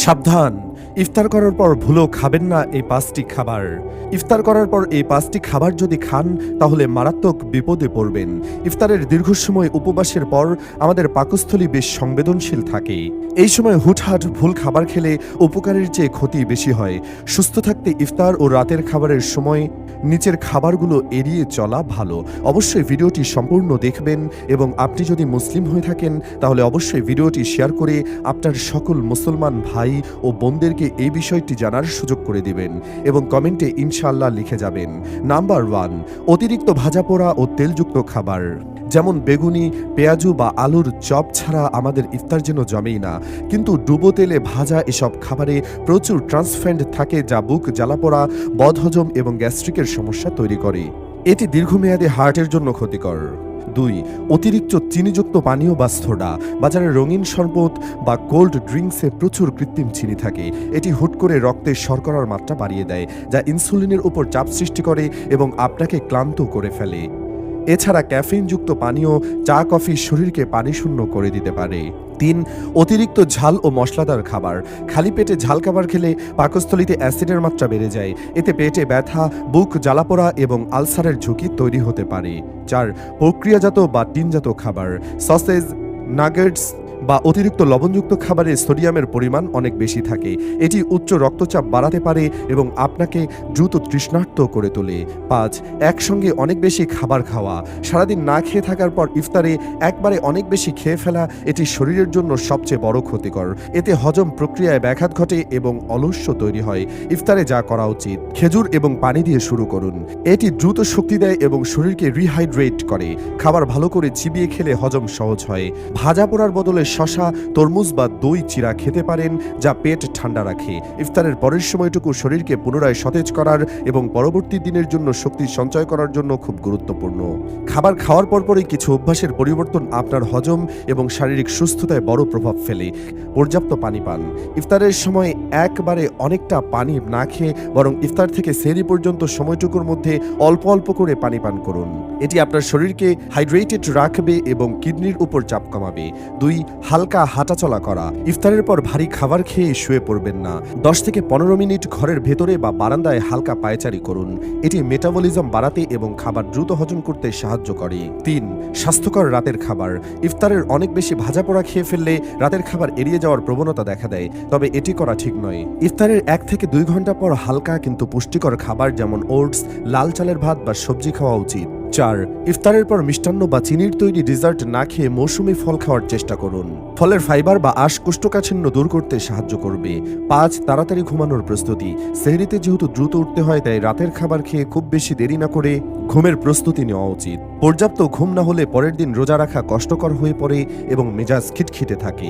সাবধান! ইফতার করার পর ভুলেও খাবেন না এই ৫টি খাবার। ইফতার করার পর এই ৫টি খাবার যদি খান তাহলে মারাত্মক বিপদে পড়বেন। ইফতারের দীর্ঘ সময় উপবাসের পর আমাদের পাকস্থলী বেশ সংবেদনশীল থাকে। এই সময় হুটহাট ভুল খাবার খেলে উপকারের চেয়ে ক্ষতি বেশি হয়। সুস্থ থাকতে ইফতার ও রাতের খাবারের সময় নিচের খাবারগুলো এড়িয়ে চলা ভালো। অবশ্যই ভিডিওটি সম্পূর্ণ দেখবেন এবং আপনি যদি মুসলিম হয়ে থাকেন তাহলে অবশ্যই ভিডিওটি শেয়ার করে আপনার সকল মুসলমান ভাই ও বোনদেরকে এই বিষয়টি জানার সুযোগ করে দিবেন এবং কমেন্টে ইনশাআল্লাহ লিখে যাবেন। নাম্বার 1, অতিরিক্ত ভাজা পোড়া ও তেলযুক্ত খাবার, যেমন বেগুনি, পেঁয়াজু বা আলুর চপ ছাড়া আমাদের ইফতার যেন জমেই না। কিন্তু ডুবো তেলে ভাজা এসব খাবারে প্রচুর ট্রান্সফ্যাট থাকে যা বুক জ্বালাপোড়া, বদহজম এবং গ্যাস্ট্রিকের সমস্যা তৈরি করে। এটি দীর্ঘমেয়াদে হার্টের জন্য ক্ষতিকর। 2, অতিরিক্ত চিনিযুক্ত পানীয় বা সোডা, বাজারে রঙিন শরবত বা কোল্ড ড্রিঙ্কসে প্রচুর কৃত্রিম চিনি থাকে। এটি হুট করে রক্তে শর্করার মাত্রা বাড়িয়ে দেয়, যা ইনসুলিনের উপর চাপ সৃষ্টি করে এবং আপনাকে ক্লান্ত করে ফেলে। এছাড়া ক্যাফিনযুক্ত পানীয়, চা কফি শরীরকে পানিশূন্য করে দিতে পারে। 3, অতিরিক্ত ঝাল ও মশলাদার খাবার, খালি পেটে ঝাল খাবার খেলে পাকস্থলীতে অ্যাসিডের মাত্রা বেড়ে যায়। এতে পেটে ব্যথা, বুক জ্বালাপোড়া এবং আলসারের ঝুঁকি তৈরি হতে পারে। 4, প্রক্রিয়াজাত বা টিনজাত খাবার, সসেজ, নাগেটস বা অতিরিক্ত লবণযুক্ত খাবারে সোডিয়ামের পরিমাণ অনেক বেশি থাকে। এটি উচ্চ রক্তচাপ বাড়াতে পারে এবং আপনাকে দ্রুত তৃষ্ণার্ত করে তোলে। 5, একসঙ্গে অনেক বেশি খাবার খাওয়া, সারাদিন না খেয়ে থাকার পর ইফতারে একবারে অনেক বেশি খেয়ে ফেলা এটি শরীরের জন্য সবচেয়ে বড় ক্ষতিকর। এতে হজম প্রক্রিয়ায় ব্যাঘাত ঘটে এবং অলস্য তৈরি হয়। ইফতারে যা করা উচিত, খেজুর এবং পানি দিয়ে শুরু করুন। এটি দ্রুত শক্তি দেয় এবং শরীরকে রিহাইড্রেট করে। খাবার ভালো করে চিবিয়ে খেলে হজম সহজ হয়। ভাজা পোড়ার বদলে শসা, তরমুজ বা দই চিরা খেতে পারেন, যা পেট ঠান্ডা রাখে। ইফতারের পরের সময়টুকু শরীরকে পুনরায় সতেজ করার এবং পরবর্তী দিনের জন্য শক্তি সঞ্চয় করার জন্য খুব গুরুত্বপূর্ণ। খাবার খাওয়ার পরপরই কিছু অভ্যাসের পরিবর্তন আপনার হজম এবং শারীরিক সুস্থতায় বড় প্রভাব ফেলে। পর্যাপ্ত পানি পান, ইফতারের সময় একবারে অনেকটা পানি না খেয়ে বরং ইফতার থেকে সেহরি পর্যন্ত সময়টুকুর মধ্যে অল্প অল্প করে পানি পান করুন। এটি আপনার শরীরকে হাইড্রেটেড রাখবে এবং কিডনির উপর চাপ কমাবে। 2, হালকা হাঁটাচলা করা, ইফতারের পর ভারী খাবার খেয়ে শুয়ে পড়বেন না। 10 থেকে 15 মিনিট ঘরের ভেতরে বা বারান্দায় হালকা পায়চারি করুন। এটি মেটাবলিজম বাড়াতে এবং খাবার দ্রুত হজম করতে সাহায্য করে। 3, স্বাস্থ্যকর রাতের খাবার, ইফতারের অনেক বেশি ভাজা পোড়া খেয়ে ফেললে রাতের খাবার এড়িয়ে যাওয়ার প্রবণতা দেখা দেয়, তবে এটি করা ঠিক নয়। ইফতারের 1 থেকে 2 ঘন্টা পর হালকা কিন্তু পুষ্টিকর খাবার যেমন ওটস, লাল চালের ভাত বা সবজি খাওয়া উচিত। 4, ইফতারের পর মিষ্টান্ন বা চিনির তৈরি ডেজার্ট না খেয়ে মৌসুমী ফল খাওয়ার চেষ্টা করুন। ফলের ফাইবার বা আঁশ কোষ্ঠকাঠিন্য দূর করতে সাহায্য করবে। 5, তাড়াতাড়ি ঘুমানোর প্রস্তুতি, সেহরিতে যেহেতু দ্রুত উঠতে হয় তাই রাতের খাবার খেয়ে খুব বেশি দেরি না করে ঘুমের প্রস্তুতি নেওয়া উচিত। পর্যাপ্ত ঘুম না হলে পরের দিন রোজা রাখা কষ্টকর হয়ে পড়ে এবং মেজাজ খিটখিটে থাকে।